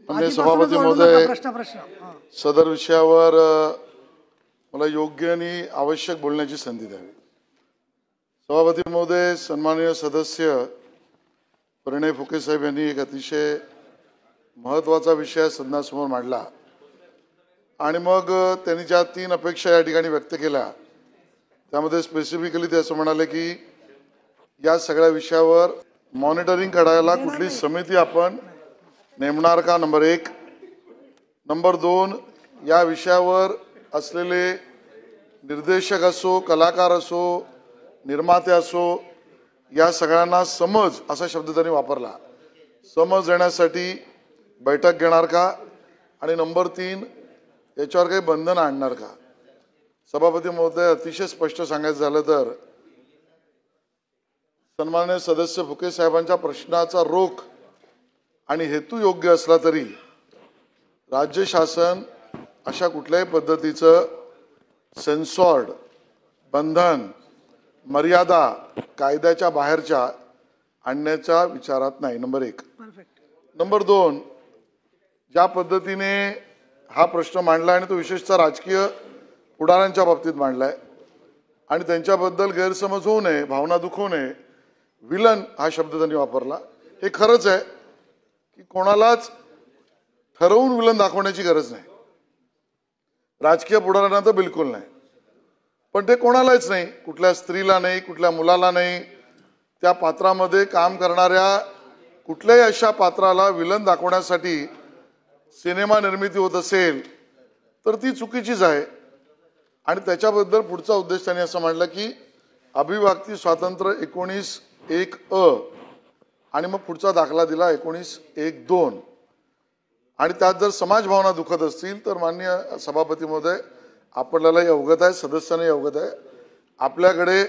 माननीय सभापती महोदय, सदर विषयावर मला योग्य आणि आवश्यक बोलण्याची संधी द्यावी. सभापती महोदय, सन्माननीय सदस्य प्रणय फुके साहेब यांनी एक अतिशय महत्त्वाचा विषय सदनासमोर मांडला आणि मग त्यांनी ज्या 3 अपेक्षा या ठिकाणी व्यक्त केल्या त्यामध्ये स्पेसिफिकली ते असं म्हणाले की या सगळ्या विषयावर मॉनिटरिंग करायला कुठली समिती आपण नेमणार का, नंबर 1. नंबर 2, या विषयावर असलेले निर्देशक असो, कलाकार असो, निर्माते असो, या सगळ्यांना समज असा शब्द त्यांनी वापरला, समज देण्यासाठी बैठक घेणार का, आणि नंबर 3, याच्यावर काही बंधन आणणार का. सभापती महोदय, अतिशय स्पष्ट सांगायचं झालं तर सन्माननीय सदस्य फुके साहेबांच्या प्रश्नाचा रोख आणि हेतू योग्य असला तरी राज्य शासन अशा कुठल्याही पद्धतीचं सेन्सॉर्ड, बंधन, मर्यादा कायद्याच्या बाहेरच्या आणण्याच्या विचारात नाही, नंबर 1. नंबर 2, ज्या पद्धतीने हा प्रश्न मांडला आणि तो विशेषतः राजकीय पुढाऱ्यांच्या बाबतीत मांडलाय आणि त्यांच्याबद्दल गैरसमज होऊ नये, भावना दुखवू नये, विलन हा शब्द त्यांनी वापरला. हे खरंच आहे की कोणालाच ठरवून विलन दाखवण्याची गरज नाही, राजकीय पुढाऱ्यांना तर बिलकुल नाही, पण ते कोणालाच नाही, कुठल्या स्त्रीला नाही, कुठल्या मुलाला नाही, त्या पात्रामध्ये काम करणाऱ्या कुठल्याही अशा पात्राला विलन दाखवण्यासाठी सिनेमा निर्मिती होत असेल तर ती चुकीचीच आहे. आणि त्याच्याबद्दल पुढचा उद्देश त्यांनी असं मांडला की अभिव्यक्ती स्वातंत्र्य 19(1)(अ) आणि मग पुढचा दाखला दिला 19(1)(2) आणि त्यात जर समाज भावना दुखत असतील तर माननीय सभापती महोदय, आपल्यालाही अवगत आहे, सदस्यांनाही अवगत आहे, आपल्याकडे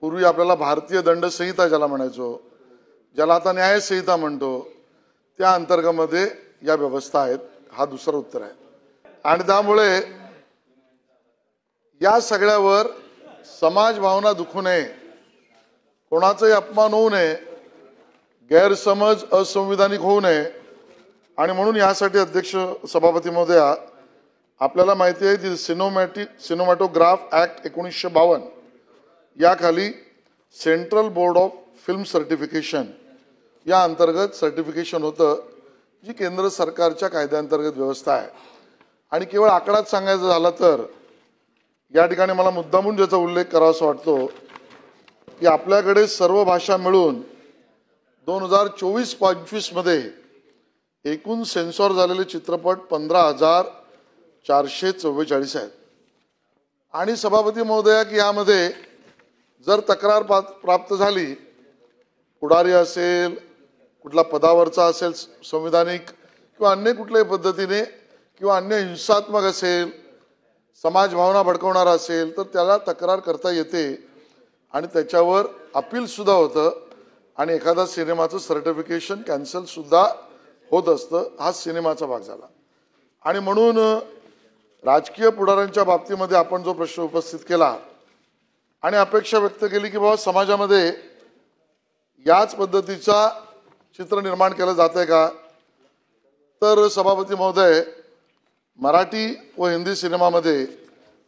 पूर्वी आपल्याला भारतीय दंड संहिता ज्याला म्हणायचो, ज्याला आता न्याय संहिता म्हणतो, त्या अंतर्गतमध्ये या व्यवस्था आहेत. हा दुसरं उत्तर आहे. आणि त्यामुळे या सगळ्यावर समाज भावना दुखू नये, कोणाचाही अपमान होऊ नये, गैरसमज असंविधानिक होऊ नये, आणि म्हणून यासाठी अध्यक्ष सभापती महोदया, आपल्याला माहिती आहे की सिनेमॅटोग्राफ ऍक्ट 1952 याखाली central board of film certification या अंतर्गत सर्टिफिकेशन होतं, जी केंद्र सरकारच्या कायद्याअंतर्गत व्यवस्था आहे. आणि केवळ आकडाच सांगायचं झाला तर या ठिकाणी मला मुद्दामून ज्याचा उल्लेख करावासा वाटतो की आपल्याकडे सर्व भाषा मिळून 2024-25 मध्ये एकूण सेन्सॉर झालेले चित्रपट 15,444 आहेत. आणि सभापती महोदया की यामध्ये जर तक्रार प्राप्त झाली, पुढारी असेल, कुठला पदावरचा असेल, संविधानिक किंवा अन्य कुठल्याही पद्धतीने किंवा अन्य हिंसात्मक असेल, समाज भावना भडकवणारा असेल तर त्याला तक्रार करता येते आणि त्याच्यावर अपील सुद्धा होतं आणि एखादा सिनेमाचं सर्टिफिकेशन कॅन्सल सुद्धा होत असतं. हा सिनेमाचा भाग झाला. आणि म्हणून राजकीय पुढाऱ्यांच्या बाबतीमध्ये आपण जो प्रश्न उपस्थित केला आणि अपेक्षा व्यक्त केली की बाबा समाजामध्ये याच पद्धतीचा चित्र निर्माण केलं जातंय का, तर सभापती महोदय, मराठी व हिंदी सिनेमामध्ये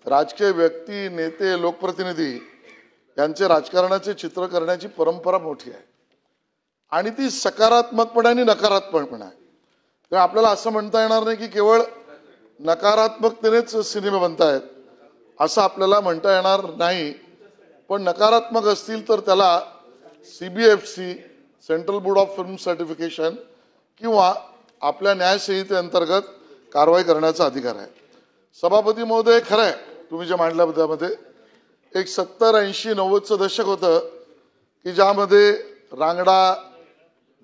राजकीय व्यक्ती, नेते, लोकप्रतिनिधी यांचे राजकारणाचे चित्र करण्याची परंपरा मोठी आहे आणि ती सकारात्मकपणे आणि नकारात्मकपणे आहे. तर आपल्याला असं म्हणता येणार नाही की केवळ नकारात्मकतेनेच सिनेमे बनतायत असं आपल्याला म्हणता येणार नाही, पण नकारात्मक असतील तर त्याला CBFC central board of film certification किंवा आपल्या न्यायसंहितेअंतर्गत कारवाई करण्याचा अधिकार आहे. सभापती महोदय, खरं आहे तुम्ही जे मांडल्या त्यामध्ये एक 70-80-90चं दशक होतं की ज्यामध्ये रांगडा,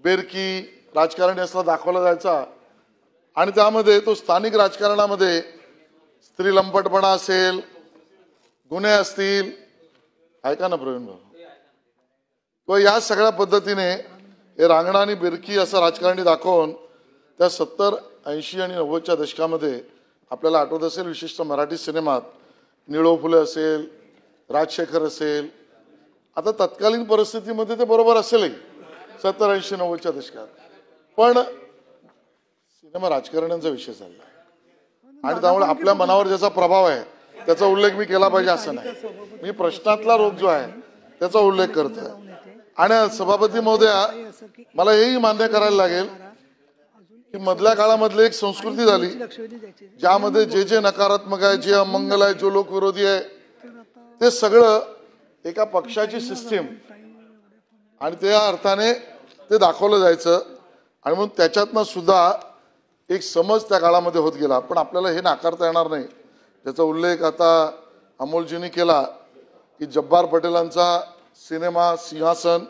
बेरकी राजकारणी असला दाखवला जायचा आणि त्यामध्ये तो स्थानिक राजकारणामध्ये स्त्री लंपटपणा असेल, गुन्हे असतील, ऐका ना प्रवीण भाऊ, तो या सगळ्या पद्धतीने हे रांगडा आणि बेरकी असं राजकारणी दाखवून त्या 70, 80 आणि 90च्या दशकामध्ये आपल्याला आठवत असेल, विशेषतः मराठी सिनेमात निळो फुले असेल, राजशेखर असेल, आता तत्कालीन परिस्थितीमध्ये ते बरोबर असेलही 70, 80, 90च्या दशकात, पण सिनेमा राजकारण्यांचा विषय चालला आणि त्यामुळे आपल्या मनावर ज्याचा प्रभाव आहे त्याचा उल्लेख मी केला पाहिजे असं नाही. मी प्रश्नातला रोग जो आहे त्याचा उल्लेख करतोय. आणि सभापती महोदया, मला हेही मान्य करायला लागेल की मधल्या काळामधली एक संस्कृती झाली ज्यामध्ये जे जे नकारात्मक आहे, जे अमंगल आहे, जो लोकविरोधी आहे, ते सगळं एका पक्षाची सिस्टीम आणि त्या अर्थाने ते दाखवलं जायचं. आणि म्हणून त्याच्यातनं सुद्धा एक समज त्या काळामध्ये होत गेला. पण आपल्याला हे नाकारता येणार नाही, त्याचा उल्लेख आता अमोलजींनी केला की जब्बार पटेलांचा सिनेमा सिंहासन,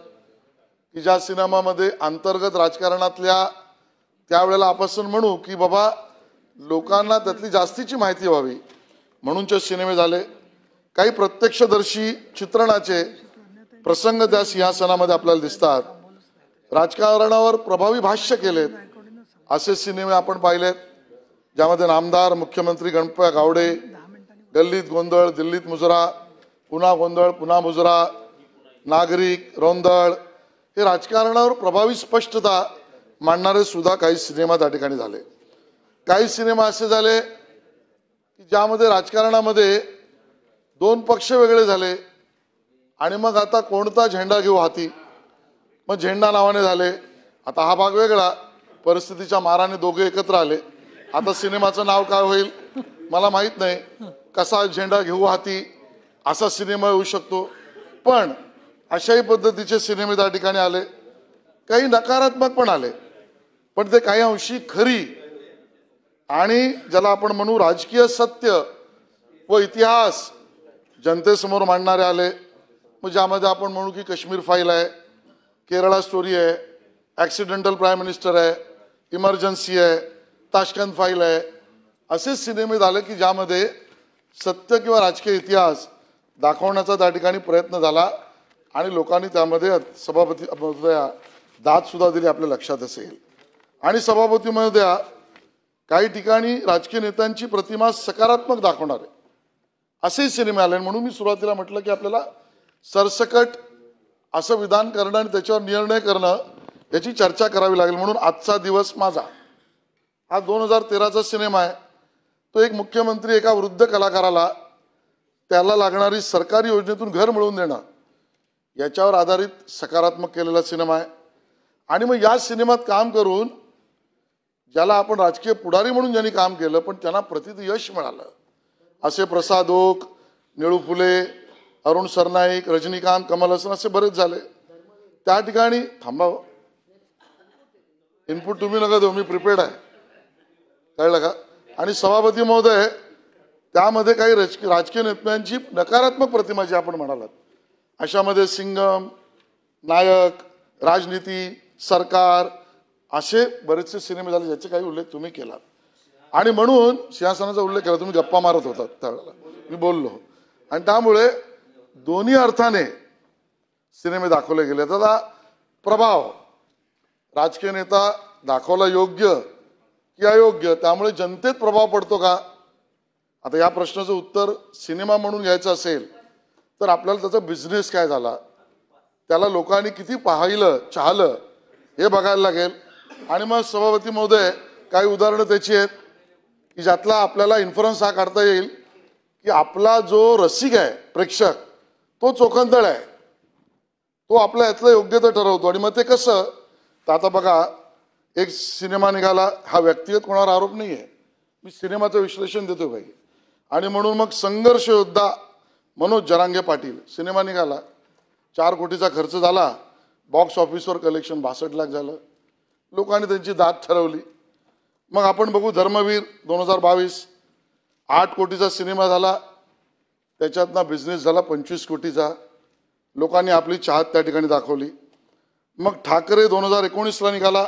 की ज्या सिनेमामध्ये अंतर्गत राजकारणातल्या त्यावेळेला आपण म्हणू की बाबा लोकांना त्यातली जास्तीची माहिती व्हावी म्हणूनचे सिनेमे झाले. काही प्रत्यक्षदर्शी चित्रणाचे प्रसंग त्या सिंहासनामध्ये आपल्याला दिसतात. राजकारणावर प्रभावी भाष्य केलेत असे सिनेमे आपण पाहिलेत, ज्यामध्ये नामदार, मुख्यमंत्री गणपत गावडे, गल्लीत गोंधळ, दिल्लीत मुजरा, पुन्हा गोंधळ पुन्हा मुजरा, नागरिक, रोंदळ, हे राजकारणावर प्रभावी स्पष्टता मांडणारे सुद्धा काही सिनेमा त्या ठिकाणी झाले. काही सिनेमा असे झाले की ज्यामध्ये राजकारणामध्ये दोन पक्ष वेगळे झाले आणि मग आता कोणता झेंडा घेऊ हाती, मग झेंडा नावाने झाले. आता हा भाग वेगळा, परिस्थितीच्या माराने दोघे एकत्र आले. आता सिनेमाचं नाव काय होईल मला माहित नाही. कसा झेंडा घेऊ हाती असा सिनेमा होऊ शकतो. पण अशाही पद्धतीचे सिनेमे त्या ठिकाणी आले. काही नकारात्मक पण आले, पण ते काही अंशी खरी आणि ज्याला आपण म्हणू राजकीय सत्य व इतिहास जनतेसमोर मांडणारे आले. मग ज्यामध्ये आपण म्हणू की काश्मीर फाईल आहे, केरळा स्टोरी आहे, ॲक्सिडेंटल प्राईम मिनिस्टर आहे, इमर्जन्सी आहे, ताशकंद फाईल आहे, असे सिनेमे झाले की ज्यामध्ये सत्य किंवा राजकीय इतिहास दाखवण्याचा त्या ठिकाणी प्रयत्न झाला आणि लोकांनी त्यामध्ये सभापती महोदया दाद सुद्धा दिली, आपल्या लक्षात असेल. आणि सभापती महोदया, काही ठिकाणी राजकीय नेत्यांची प्रतिमा सकारात्मक दाखवणारे असे सिनेमे आले. म्हणून मी सुरुवातीला म्हटलं की आपल्याला सरसकट असं विधान करणं आणि त्याच्यावर निर्णय करणं याची चर्चा करावी लागेल. म्हणून आजचा दिवस माझा हा 2013चा सिनेमा आहे. तो एक मुख्यमंत्री एका वृद्ध कलाकाराला त्याला लागणारी सरकारी योजनेतून घर मिळवून देणं याच्यावर आधारित सकारात्मक केलेला सिनेमा आहे. आणि मग या सिनेमात काम करून ज्याला आपण राजकीय पुढारी म्हणून ज्यांनी काम केलं पण त्यांना प्रथित यश मिळालं असे प्रसाद ओक, निळू फुले, अरुण सरनाईक, रजनीकांत, कमल हसन असे बरेच झाले. त्या ठिकाणी थांबा, इनपुट तुम्ही नका देऊ, मी प्रिपेअर्ड आहे, कळलं का. आणि सभापती महोदय, त्यामध्ये काही राजकीय नेत्यांची नकारात्मक प्रतिमा जी आपण म्हणालात अशामध्ये सिंगम, नायक, राजनीती, सरकार असे बरेचसे सिनेमे झाले ज्याचे काही उल्लेख तुम्ही केला. आणि म्हणून सिंहासनाचा उल्लेख केला, तुम्ही गप्पा मारत होता त्यावेळेला, मी बोललो. आणि त्यामुळे दोन्ही अर्थाने सिनेमे दाखवले गेले. आता प्रभाव राजकीय नेता दाखवला योग्य की अयोग्य, त्यामुळे जनतेत प्रभाव पडतो का, आता या प्रश्नाचं उत्तर सिनेमा म्हणून घ्यायचं असेल तर आपल्याला त्याचा बिझनेस काय झाला, त्याला लोकांनी किती पाहिलं चाहलं हे बघायला लागेल. आणि मग सभापती महोदय, काही उदाहरणं त्याची आहेत की ज्यातला आपल्याला इन्फरन्स हा काढता येईल की आपला जो रसिक आहे, प्रेक्षक, तो चोखंदळ आहे, तो आपल्या यातलं योग्य तर ठरवतो. आणि मग ते कसं, तर आता बघा एक सिनेमा निघाला, हा व्यक्तिगत कोणावर आरोप नाही आहे, मी सिनेमाचं विश्लेषण देतो भाई. आणि म्हणून मग संघर्ष योद्धा मनोज जरांगे पाटील सिनेमा निघाला, 4 कोटीचा खर्च झाला, बॉक्स ऑफिसवर कलेक्शन 62 लाख झालं, लोकांनी त्यांची दाद ठरवली. मग आपण बघू धर्मवीर 2022, 8 कोटीचा सिनेमा झाला, त्याच्यातनं बिझनेस झाला 25 कोटीचा, लोकांनी आपली चाहत त्या ठिकाणी दाखवली. मग ठाकरे 2019ला निघाला,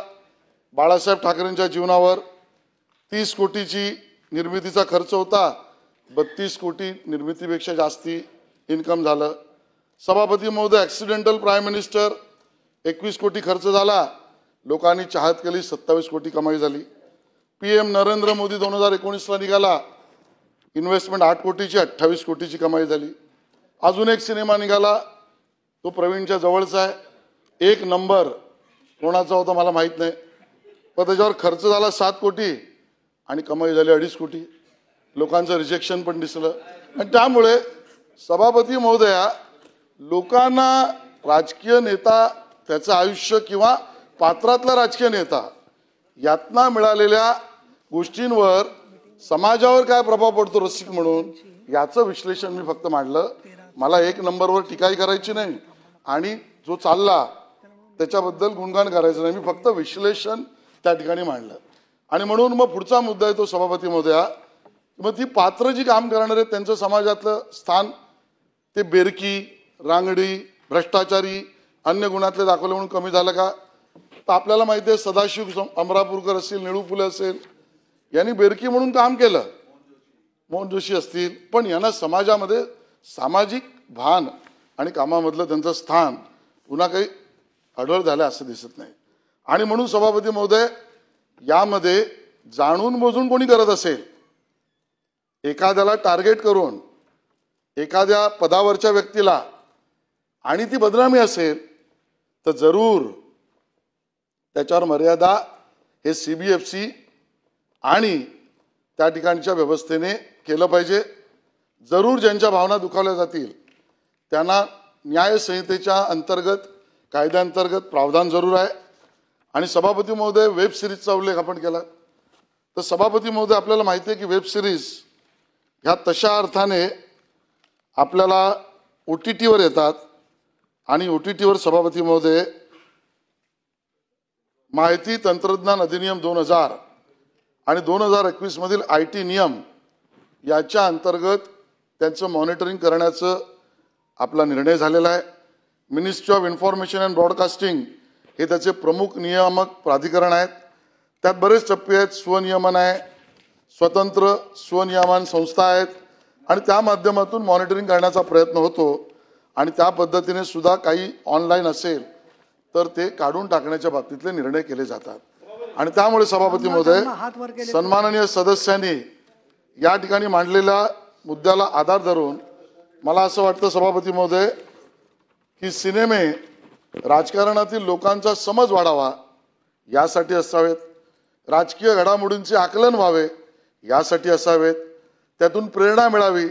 बाळासाहेब ठाकरेंच्या जीवनावर 30 कोटीची निर्मितीचा खर्च होता, 32 कोटी निर्मितीपेक्षा जास्ती इन्कम झालं. सभापती महोदय, ॲक्सिडेंटल प्राईम मिनिस्टर 21 कोटी खर्च झाला, लोकांनी चाहत केली, 27 कोटी कमाई झाली. PM नरेंद्र मोदी 2019ला निघाला, इन्व्हेस्टमेंट 8 कोटीची, 28 कोटीची कमाई झाली. अजून एक सिनेमा निघाला, तो प्रवीणच्या जवळचा आहे, एक नंबर, कोणाचा होता मला माहित नाही, पण त्याच्यावर खर्च झाला 7 कोटी आणि कमाई झाली 2.5 कोटी. लोकांचं रिजेक्शन पण दिसलं. आणि त्यामुळे सभापती महोदया, लोकांना राजकीय नेता, त्याचं आयुष्य किंवा पात्रातला राजकीय नेता यातना मिळालेल्या गोष्टींवर समाजावर काय प्रभाव पडतो रसिक म्हणून, याचं विश्लेषण मी फक्त मांडलं. मला 1 नंबरवर टीकाही करायची नाही आणि जो चालला त्याच्याबद्दल गुणगान करायचं नाही. मी फक्त विश्लेषण त्या ठिकाणी मांडलं. आणि म्हणून मग पुढचा मुद्दा येतो सभापती महोदया, मग ती पात्र जी काम करणारे त्यांचं समाजातलं स्थान ते बेरकी, रांगडी, भ्रष्टाचारी, अन्य गुणातले दाखवले म्हणून कमी झालं का? तर आपल्याला माहिती आहे सदाशिव अमरापूरकर असतील, निळू फुले असेल, यांनी बेरकी म्हणून काम केलं, मोहन जोशी असतील, पण यांना समाजामध्ये सामाजिक भान आणि कामामधलं त्यांचं स्थान पुन्हा काही अढळ झालं असं दिसत नाही. आणि म्हणून सभापती महोदय, यामध्ये जाणून मोजून कोणी करत असेल, एखाद्याला टार्गेट करून एखाद्या पदावरच्या व्यक्तीला आणि ती बदनामी असेल तर जरूर त्याच्यावर मर्यादा हे CBFC आणि त्या ठिकाणच्या व्यवस्थेने केलं पाहिजे. जरूर ज्यांच्या भावना दुखावल्या जातील त्यांना न्याय संहितेच्या अंतर्गत, कायद्याअंतर्गत प्रावधान जरूर आहे. आणि सभापती महोदय, वेब सिरीजचा उल्लेख आपण केला, तर सभापती महोदय आपल्याला माहिती आहे की वेब सिरीज ह्या तशा अर्थाने आपल्याला OTTवर येतात आणि OTTवर सभापती महोदय माहिती तंत्रज्ञान अधिनियम 2000 आणि 2021 मधील IT नियम याच्या अंतर्गत त्यांचं मॉनिटरिंग करण्याचं आपला निर्णय झालेला आहे. Ministry of information and broadcasting हे त्याचे प्रमुख नियामक प्राधिकरण आहेत. त्यात बरेच टप्पे आहेत. स्वनियमन आहे, स्वतंत्र स्वनियमन संस्था आहेत आणि त्या माध्यमातून मॉनिटरिंग करण्याचा प्रयत्न होतो. आणि त्या पद्धतीने सुद्धा काही ऑनलाईन असेल तर ते काढून टाकण्याच्या बाबतीतले निर्णय केले जातात. आणि त्यामुळे सभापती महोदय, सन्माननीय सदस्यांनी या ठिकाणी मांडलेल्या मुद्द्याला आधार धरून मला असं वाटतं सभापती महोदय की सिनेमे राजकारणातील लोकांचा समज वाढावा यासाठी असावेत, राजकीय घडामोडींचे आकलन व्हावे यासाठी असावेत, त्यातून प्रेरणा मिळावी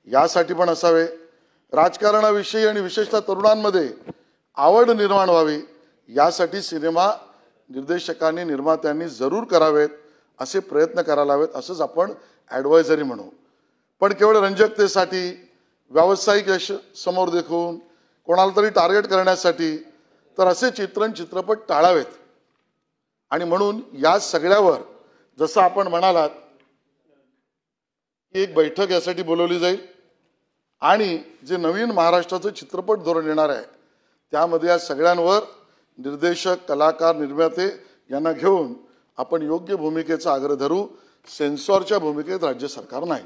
यासाठी पण असावे, राजकारणाविषयी आणि विशेषतः तरुणांमध्ये आवड निर्माण व्हावी यासाठी सिनेमा निर्देशकांनी, निर्मात्यांनी जरूर करावेत, असे प्रयत्न करायला हवेत, असंच आपण ॲडवायझरी म्हणू. पण केवळ रंजकतेसाठी, व्यावसायिक यश समोर देखून, कोणाला तरी टार्गेट करण्यासाठी तर असे चित्रपट टाळावेत. आणि म्हणून या सगळ्यावर जसं आपण म्हणालात की एक बैठक यासाठी बोलवली जाईल आणि जे नवीन महाराष्ट्राचं चित्रपट धोरण येणार आहे त्यामध्ये या सगळ्यांवर निर्देशक, कलाकार, निर्माते यांना घेऊन आपण योग्य भूमिकेचा आग्रह धरू. सेन्सॉरच्या भूमिकेत राज्य सरकार नाही.